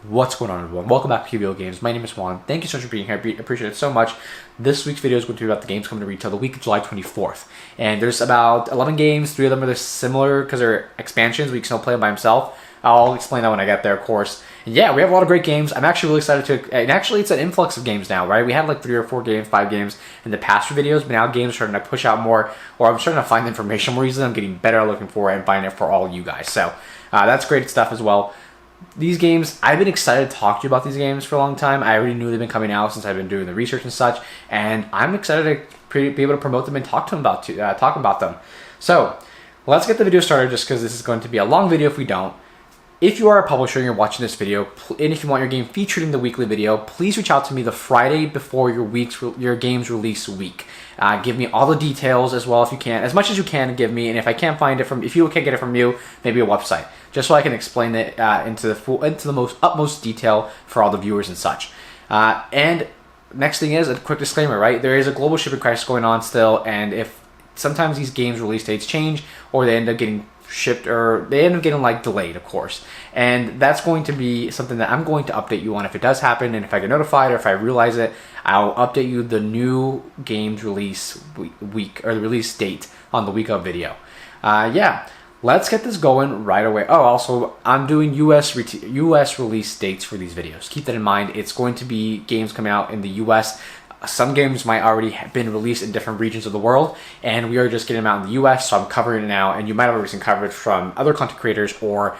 What's going on, everyone? Welcome back to QVO Games. My name is Juan. Thank you so much for being here. I appreciate it so much. This week's video is going to be about the games coming to retail the week of July 24th. And there's about 11 games. 3 of them are similar because they're expansions. We can still play them by himself. I'll explain that when I get there, of course. And yeah, we have a lot of great games. I'm actually really excited to... And actually, it's an influx of games now, right? We had like 3 or 4 games, 5 games in the past few videos, but now games are starting to push out more, or I'm starting to find information more easily. I'm getting better at looking for it and finding it for all you guys. So that's great stuff as well. These games, I've been excited to talk to you about these games for a long time. I already knew they've been coming out since I've been doing the research and such, and I'm excited to be able to promote them and talk about them. So let's get the video started, just because this is going to be a long video if we don't. If you are a publisher and you're watching this video, and if you want your game featured in the weekly video, please reach out to me the Friday before your game's release week. Give me all the details as well if you can, as much as you can give me, and if I can't find it if you can't get it from you, maybe a website, just so I can explain it into the utmost detail for all the viewers and such. And next thing is a quick disclaimer, right? There is a global shipping crisis going on still, and if sometimes these games release dates change, or they end up getting shipped, or they end up getting like delayed, of course, and that's going to be something that I'm going to update you on if it does happen, and if I get notified or if I realize it, I'll update you the new games release week, or the release date on the week of video. Yeah, let's get this going right away. Oh, also, I'm doing US release dates for these videos. Keep that in mind. It's going to be games coming out in the US. Some games might already have been released in different regions of the world, and we are just getting them out in the US, so I'm covering it now, and you might have already seen coverage from other content creators, or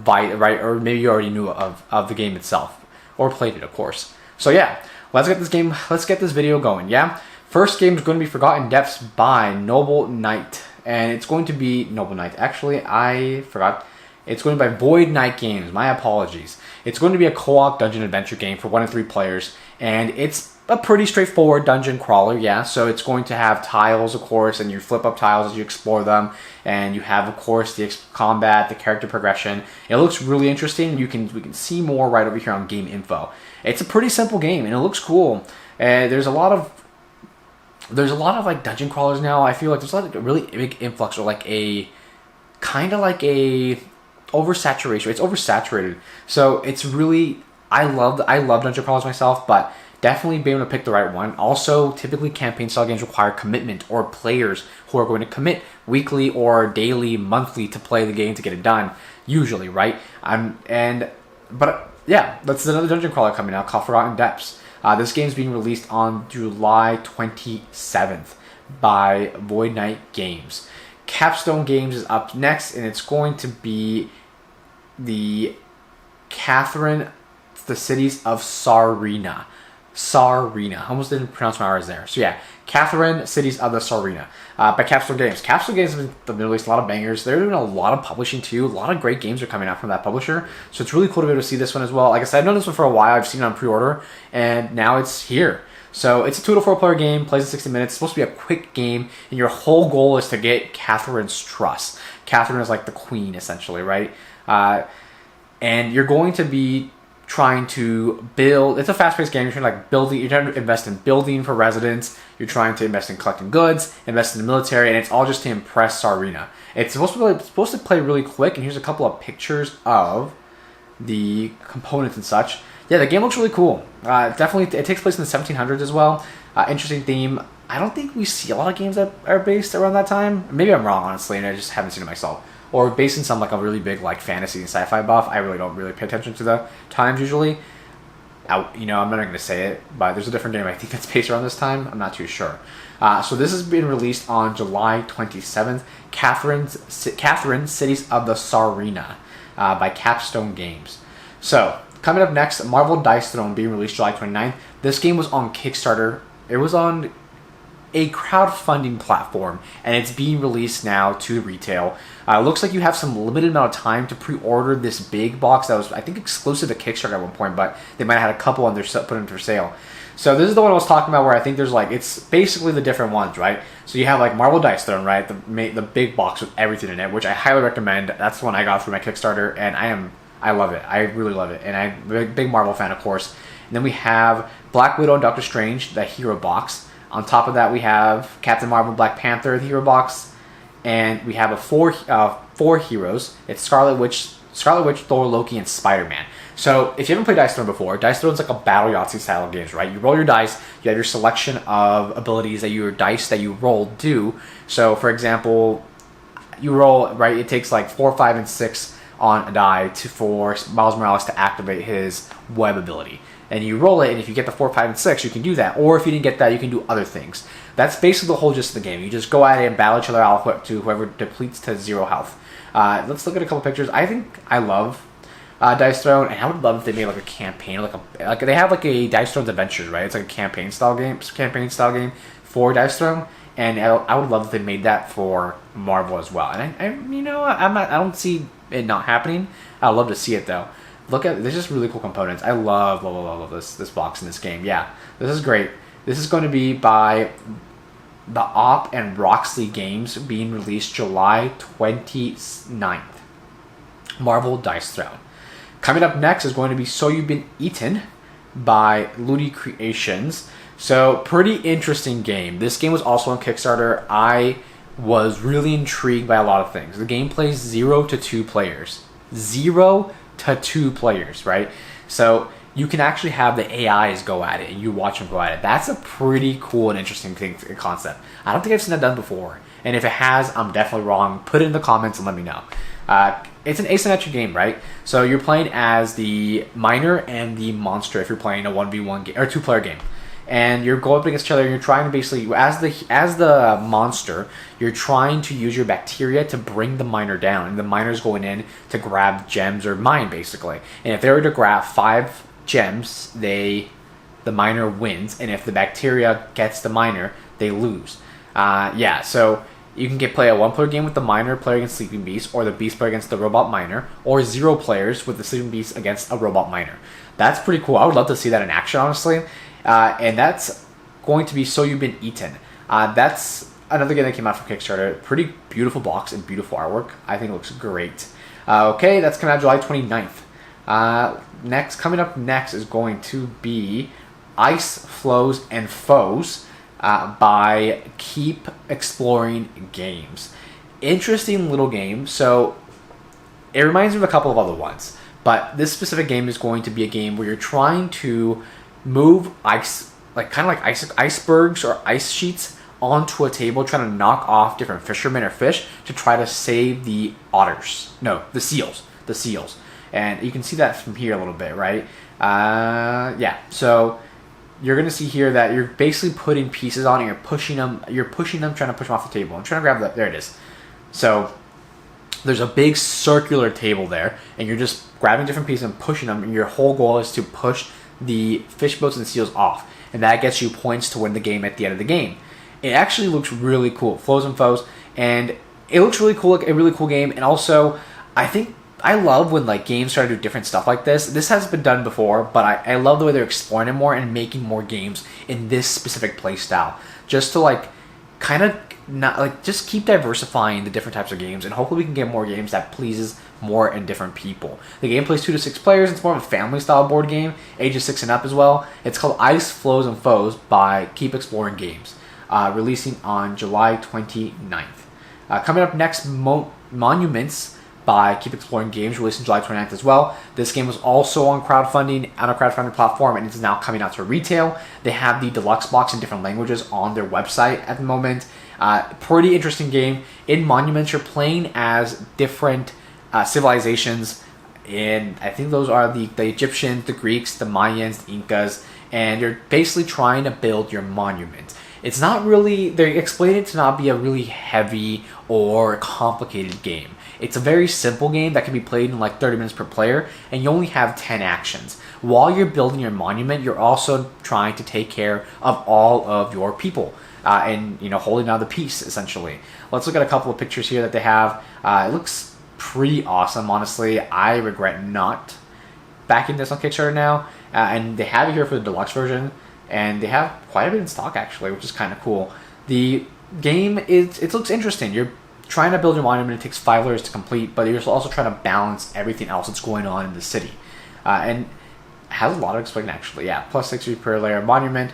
or maybe you already knew of the game itself, or played it, of course. So yeah, let's get this video going, yeah? First game is going to be Forgotten Depths by Noble Knight, and it's going to be Noble Knight. Actually, I forgot. It's going to be by Void Knight Games. My apologies. It's going to be a co-op dungeon adventure game for 1 to 3 players, and it's a pretty straightforward dungeon crawler, yeah. So it's going to have tiles, of course, and you flip up tiles as you explore them, and you have, of course, the combat, the character progression. It looks really interesting. We can see more right over here on Game Info. It's a pretty simple game, and it looks cool. There's a lot of like dungeon crawlers now. I feel like there's like a really big influx, or like a kind of like a oversaturation. It's oversaturated. So it's really, I love dungeon crawlers myself, but definitely being able to pick the right one. Also, typically campaign style games require commitment, or players who are going to commit weekly or daily, monthly to play the game to get it done. Usually, right? But yeah, that's another dungeon crawler coming out called Forgotten Depths. This game is being released on July 27th by Void Knight Games. Capstone Games is up next, and it's going to be the Cities of Tsarina. I almost didn't pronounce my R's there. So yeah, Catherine, Cities of the Tsarina by Capstone Games. Capstone Games have been released a lot of bangers. They're doing a lot of publishing too. A lot of great games are coming out from that publisher. So it's really cool to be able to see this one as well. Like I said, I've known this one for a while. I've seen it on pre-order, and now it's here. So it's a 2 to 4 player game, plays in 60 minutes. It's supposed to be a quick game, and your whole goal is to get Catherine's trust. Catherine is like the queen, essentially, right? And you're going to be trying to build. It's a fast-paced game. You're trying to invest in building for residents. You're trying to invest in collecting goods, invest in the military, and it's all just to impress Tsarina. It's supposed to play really quick, and here's a couple of pictures of the components and such. Yeah, the game looks really cool. Definitely, it takes place in the 1700s as well. Interesting theme. I don't think we see a lot of games that are based around that time. Maybe I'm wrong, honestly, and I just haven't seen it myself. Or based in some like a really big like fantasy and sci-fi buff. I really don't pay attention to the times usually. I'm not going to say it, but there's a different game I think that's based around this time. I'm not too sure. So this has been released on July 27th. Catherine, Cities of the Tsarina by Capstone Games. So coming up next, Marvel Dice Throne being released July 29th. This game was on Kickstarter. It was on a crowdfunding platform, and it's being released now to retail. Looks like you have some limited amount of time to pre-order this big box that was, I think, exclusive to Kickstarter at one point, but they might have had a couple on their put into for sale. So this is the one I was talking about, where I think there's like, it's basically the different ones, right? So you have like Marvel Dice Throne, right? The big box with everything in it, which I highly recommend. That's the one I got through my Kickstarter, and I love it. I really love it, and I'm a big Marvel fan, of course. And then we have Black Widow and Doctor Strange, the hero box. On top of that, we have Captain Marvel, Black Panther, the hero box, and we have four heroes. It's Scarlet Witch, Scarlet Witch, Thor, Loki, and Spider-Man. So if you haven't played Dice Throne before, Dice Throne is like a battle Yahtzee style of games, right? You roll your dice, you have your selection of abilities that your dice that you roll do. So for example, you roll, right, it takes like 4, 5, and 6 on a die for Miles Morales to activate his web ability. And you roll it, and if you get the 4, 5, and 6, you can do that. Or if you didn't get that, you can do other things. That's basically the whole gist of the game. You just go at it and battle each other out to whoever depletes to 0 health. Let's look at a couple pictures. I think I love Dice Throne, and I would love if they made like a campaign, like they have like a Dice Throne's Adventures, right? It's like a campaign style game for Dice Throne, and I would love if they made that for Marvel as well. And I don't see it not happening. I'd love to see it though. Look at, there's just really cool components. I love this box in this game. Yeah, this is great. This is going to be by the Op and Roxley Games, being released July 29th. Marvel Dice Throne. Coming up next is going to be So You've Been Eaten by Ludi Creations. So, pretty interesting game. This game was also on Kickstarter. I was really intrigued by a lot of things. The game plays 0 to 2 players. 0 to 2 players, right? So, you can actually have the AIs go at it and you watch them go at it. That's a pretty cool and interesting concept. I don't think I've seen that done before. And if it has, I'm definitely wrong. Put it in the comments and let me know. It's an asymmetric game, right? So you're playing as the miner and the monster if you're playing a 1v1 game or 2-player game. And you're going up against each other and you're trying to basically, as the monster, you're trying to use your bacteria to bring the miner down. And the miner's going in to grab gems or mine, basically. And if they were to grab 5 gems, the miner wins. And if the bacteria gets the miner, they lose. So you can play a 1-player game with the miner player against Sleeping Beast, or the beast player against the robot miner, or 0 players with the Sleeping Beast against a robot miner. That's pretty cool. I would love to see that in action, honestly. And that's going to be So You've Been Eaten. That's another game that came out from Kickstarter. Pretty beautiful box and beautiful artwork. I think it looks great. Okay, that's coming out July 29th. Coming up next is going to be Ice, Floes, and Foes by Keep Exploring Games. Interesting little game. So it reminds me of a couple of other ones, but this specific game is going to be a game where you're trying to move ice, icebergs or ice sheets onto a table, trying to knock off different fishermen or fish to try to save the seals. And you can see that from here a little bit, right? So you're going to see here that you're basically putting pieces on and you're pushing them, trying to push them off the table. I'm trying to grab that. There it is. So there's a big circular table there, and you're just grabbing different pieces and pushing them, and your whole goal is to push the fish boats and seals off. And that gets you points to win the game at the end of the game. It actually looks really cool. Floes and Foes. And it looks really cool, like a really cool game. And also, I love when games try to do different stuff like this. This has been done before, but I love the way they're exploring it more and making more games in this specific play style. Just to just keep diversifying the different types of games, and hopefully we can get more games that pleases more and different people. The game plays 2 to 6 players. It's more of a family style board game, ages 6 and up as well. It's called Ice, Floes, and Foes by Keep Exploring Games, releasing on July 29th. Coming up next, Monuments by Keep Exploring Games, released on July 29th as well. This game was also on a crowdfunding platform, and it's now coming out to retail. They have the deluxe box in different languages on their website at the moment. Pretty interesting game. In Monuments, you're playing as different civilizations, and I think those are the Egyptians, the Greeks, the Mayans, the Incas, and you're basically trying to build your monument. It's not really, they explain it to not be a really heavy or complicated game. It's a very simple game that can be played in 30 minutes per player, and you only have 10 actions. While you're building your monument, you're also trying to take care of all of your people, and holding down the peace, essentially. Let's look at a couple of pictures here that they have. It looks pretty awesome, honestly. I regret not backing this on Kickstarter now, and they have it here for the deluxe version, and they have quite a bit in stock actually, which is kind of cool. The game it looks interesting. You're trying to build your monument. It takes 5 layers to complete, but you're also trying to balance everything else that's going on in the city, and it has a lot of explaining actually. Plus 60 per layer monument,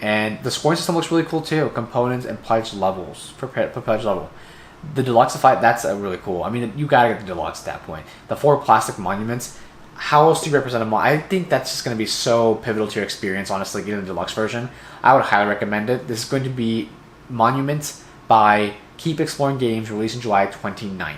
and the scoring system looks really cool too. Components and pledge levels per pledge level. The deluxe fight, that's really cool. I mean, you gotta get the deluxe at that point. The 4 plastic monuments, how else do you represent them? I think that's just going to be so pivotal to your experience, honestly, getting the deluxe version. I would highly recommend it. This is going to be Monuments by Keep Exploring Games, released in July 29th.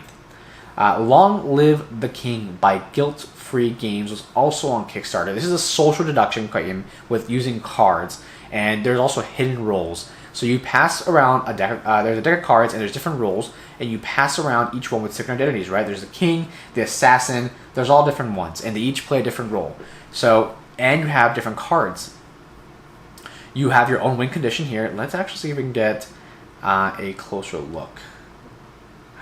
Long Live the King by Guilt Free Games was also on Kickstarter. This is a social deduction game with using cards, and there's also hidden roles. So you pass around a deck, there's a deck of cards, and there's different roles, and you pass around each one with different identities, right? There's the king, the assassin, there's all different ones, and they each play a different role. So, and you have different cards. You have your own win condition here. Let's actually see if we can get a closer look.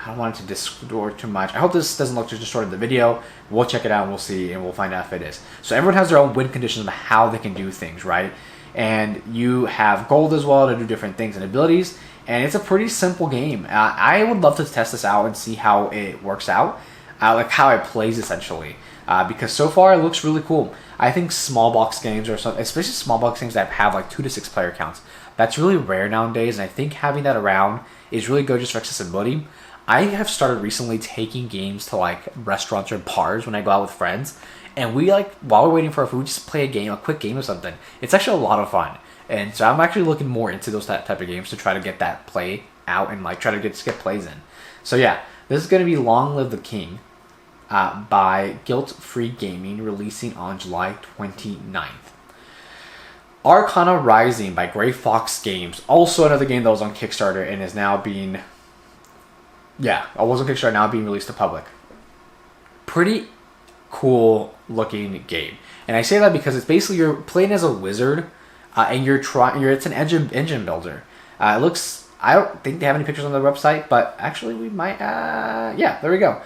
I don't want it to distort too much. I hope this doesn't look too distorted in the video. We'll check it out and we'll see, and we'll find out if it is. So everyone has their own win conditions of how they can do things, right? And you have gold as well to do different things and abilities, and it's a pretty simple game. I would love to test this out and see how it works out, like how it plays essentially, because so far it looks really cool. I think small box games, or some, especially small box games that have like 2 to 6 player counts, that's really rare nowadays, and I think having that around is really good just for accessibility. I have started recently taking games to like restaurants or bars when I go out with friends, and we, like, while we're waiting for our food, just play a game, a quick game or something. It's actually a lot of fun. And so I'm actually looking more into those type of games to try to get that play out and like try to get plays in. So yeah, this is going to be Long Live the King by Guilt Free Gaming, releasing on July 29th. Arcana Rising by Gray Fox Games, also another game that was on Kickstarter and is now being, yeah, it was on Kickstarter, now being released to public. Pretty cool looking game, and I say that because it's basically you're playing as a wizard, and it's an engine builder. It looks, I don't think they have any pictures on their website, but actually we might. Yeah, there we go.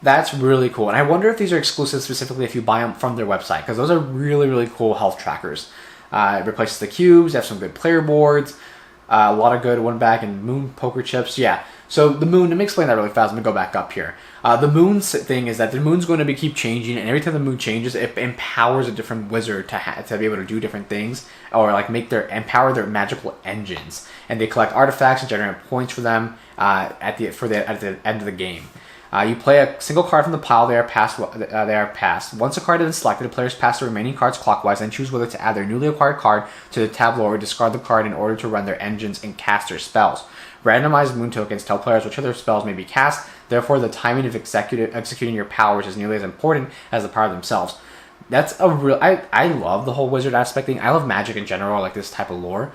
That's really cool, and I wonder if these are exclusive specifically if you buy them from their website, because those are really cool health trackers. It replaces the cubes. They have some good player boards, a lot of good one back and moon poker chips. Yeah. So the moon, let me explain that really fast. Let me go back up here. The moon's thing is that the moon's going to keep changing, and every time the moon changes, it empowers a different wizard to be able to do different things, or like empower their magical engines. And they collect artifacts and generate points for them at the end of the game. You play a single card from the pile. They are passed. Once a card has been selected, the players pass the remaining cards clockwise and choose whether to add their newly acquired card to the tableau or discard the card in order to run their engines and cast their spells. Randomized moon tokens tell players which other spells may be cast. Therefore, the timing of executing your powers is nearly as important as the power themselves. That's a real. I love the whole wizard aspect thing. I love magic in general, like this type of lore.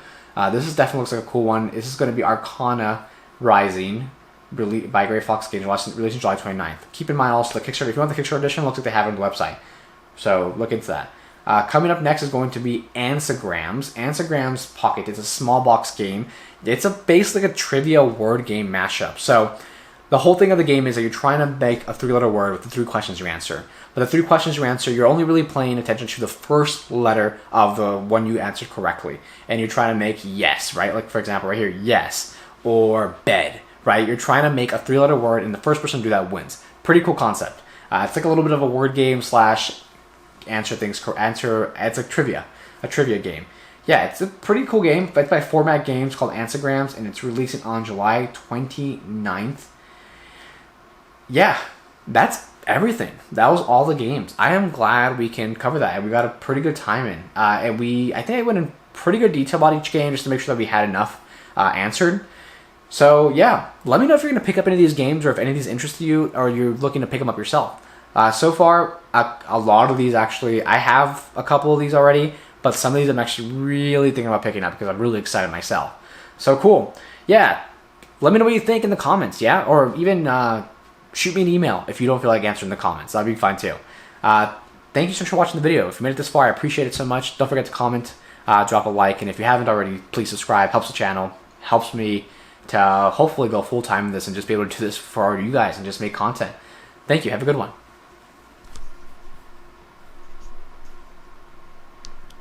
This is definitely looks like a cool one. This is going to be Arcana Rising, by Gray Fox Games, released on July 29th. Keep in mind also the Kickstarter. If you want the Kickstarter edition, it looks like they have it on the website. So look into that. Coming up next is going to be Ansagrams. Ansagrams Pocket. It's a small box game. It's basically a trivia word game mashup. So the whole thing of the game is that you're trying to make a 3-letter word with the 3 questions you answer. But the 3 questions you answer, you're only really paying attention to the first letter of the one you answered correctly. And you're trying to make yes, right? Like for example, right here, yes, or bed, right? You're trying to make a 3-letter word, and the first person to do that wins. Pretty cool concept. It's like a little bit of a word game / answer things. It's a trivia game. Yeah, it's a pretty cool game. It's by Format Games called Ansagrams, and it's releasing on July 29th. Yeah, that's everything. That was all the games. I am glad we can cover that, and we got a pretty good time in. And I think I went in pretty good detail about each game just to make sure that we had enough answered. So yeah, let me know if you're going to pick up any of these games, or if any of these interest you, or you're looking to pick them up yourself. So far, a lot of these actually, I have a couple of these already, but some of these I'm actually really thinking about picking up because I'm really excited myself. So cool. Yeah, let me know what you think in the comments, yeah? Or even shoot me an email if you don't feel like answering the comments. That'd be fine too. Thank you so much for watching the video. If you made it this far, I appreciate it so much. Don't forget to comment, drop a like, and if you haven't already, please subscribe. Helps the channel, helps me to hopefully go full-time in this and just be able to do this for you guys and just make content. Thank you. Have a good one.